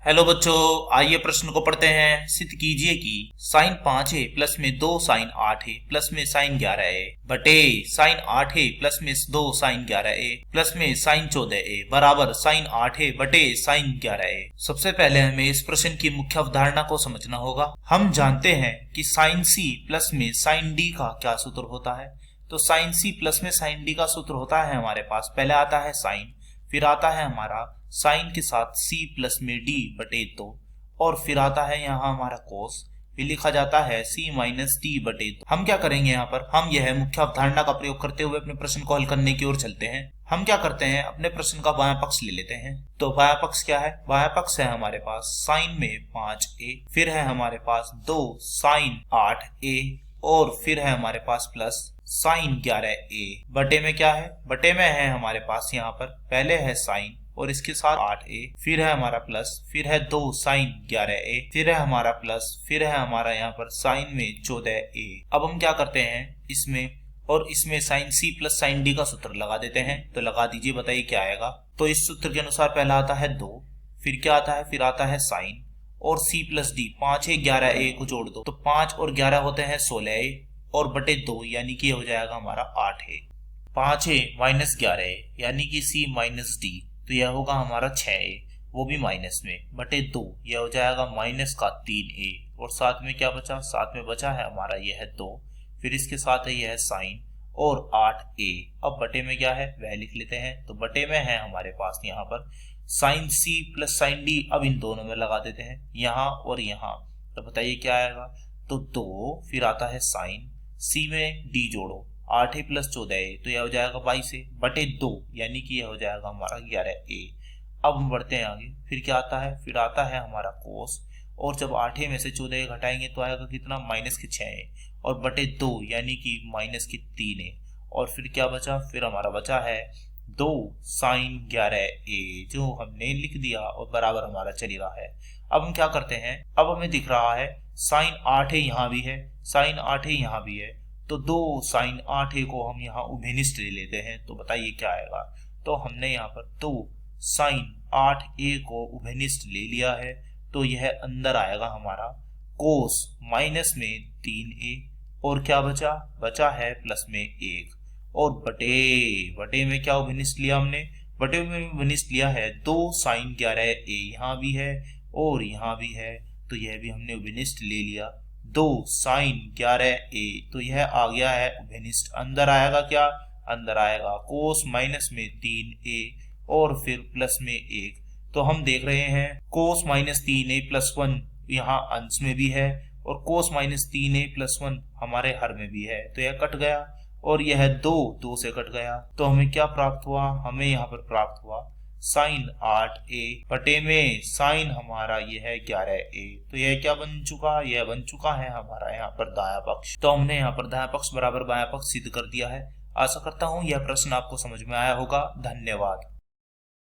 Hello बच्चों, आइए प्रश्न को पढ़ते हैं। सिद्ध कीजिए कि साइन 5a प्लस में 2 साइन 8a प्लस में साइन 11a बटे साइन 8a प्लस में 2 साइन 11a प्लस में साइन 14a बराबर साइन 8a बटे साइन 11a। सबसे पहले हमें इस प्रश्न की मुख्य अवधारणा को समझना होगा। हम जानते हैं कि साइन c प्लस में साइन d का क्या सूत्र होता है। तो साइन c प्लस में साइन d का सूत्र होता है हमारे पास, पहले आता है साइन, फिर आता है हमारा साइन के साथ c प्लस में d बटे 2 और फिर आता है यहाँ हमारा कोस, फिर लिखा जाता है c माइनस d बटे 2। हम क्या करेंगे यहाँ पर, हम यह मुख्य अवधारणा का प्रयोग करते हुए अपने प्रश्न को हल करने की ओर चलते हैं। हम क्या करते हैं, अपने प्रश्न का बायां पक्ष ले लेते हैं। तो बायां पक्ष क्या है, बायां पक्ष है हमारे पास साइन में 5a, फिर है हमारे पास 2 साइन 8a और फिर है हमारे पास प्लस साइन 11a बटे में क्या है, बटे में है हमारे पास यहाँ पर पहले है साइन और इसके साथ 8a, फिर है हमारा प्लस, फिर है 2 साइन 11a, फिर है हमारा प्लस, फिर है हमारा यहाँ पर साइन में 14a। अब हम क्या करते हैं, इसमें और इसमें sine c plus sine d का सूत्र लगा देते हैं। तो लगा दीजिए, बताइए क्या आएगा। तो इस सूत्र के अनुसार पहला आता है 2, फिर क्या आता है, फिर आता है साइन और c plus d, 5a 11a को जोड़ दो तो 5 और 11 होते हैं 16a और बटे 2 यानी कि हो जाएगा हमारा 8a। 5a माइनस 11a यानी कि c माइनस d, तो यह होगा हमारा 6a, वो भी माइनस में, बटे 2 यह हो जाएगा माइनस का 3a और साथ में क्या बचा, साथ में बचा है हमारा यह 2, फिर इसके साथ है यह साइन और 8a। अब बटे में क्या है वह लिख लेते हैं। तो बटे में है हमारे पास यहाँ पर sine c plus sine d, अब इन दोनों में लगा देते हैं यहाँ और यहाँ। तो बताइए क्या आएगा। तो 2 फिर आता है साइन, c में d जोड़ो 8a प्लस 14a, तो यह हो जाएगा 22a बटे 2 यानी कि यह हो जाएगा हमारा 11a। अब हम बढ़ते हैं आगे, फिर क्या आता है, फिर आता है हमारा कोस और जब 8a में से 14a घटाएंगे तो आएगा कितना, माइनस के 6a और बटे 2 यानी कि माइनस के 3a और फिर क्या बचा, फिर हमारा बचा है 2 साइन 11a जो हमने लिख दिया और बराबर हमारा चल रहा है। अब हम क्या करते हैं, अब हमें दिख रहा है साइन 8a यहाँ भी है, साइन 8a यहाँ भी है, तो 2 साइन 8a को हम यहाँ उभयनिष्ठ ले लेते हैं। तो बताइए क्या आएगा। तो हमने यहाँ पर 2 साइन 8a को उभयनिष्ठ ले लिया है, तो यह अंदर आएगा हमारा कोस माइनस में 3a और क्या बचा, बचा है प्लस में 1 और बटे में क्या उभयनिष्ठ लिया हमने, बटे में उभयनिष्ठ लिया है 2 साइन 11a, यहाँ भी है और यहाँ भी है, तो यह भी हमने उभयनिष्ठ ले लिया 2 साइन 11a, तो यह आ गया है उभयनिष्ठ। अंदर आएगा क्या, अंदर आएगा कोस माइनस में 3a और फिर प्लस में 1। तो हम देख रहे हैं कोस माइनस 3a प्लस 1 यहाँ अंश में भी है और कोस माइनस 3a प्लस 1 हमारे हर में भी है, तो यह कट गया और यह 2 से कट गया। तो हमें क्या प्राप्त हुआ, हमें यहाँ पर प्राप्त हुआ साइन 8a बटे में साइन हमारा यह है 11a। तो यह क्या बन चुका, यह बन चुका है हमारा यहाँ पर दायां पक्ष। तो हमने यहाँ पर दायां पक्ष बराबर बायां पक्ष सिद्ध कर दिया है। आशा करता हूँ यह प्रश्न आपको समझ में आया होगा। धन्यवाद।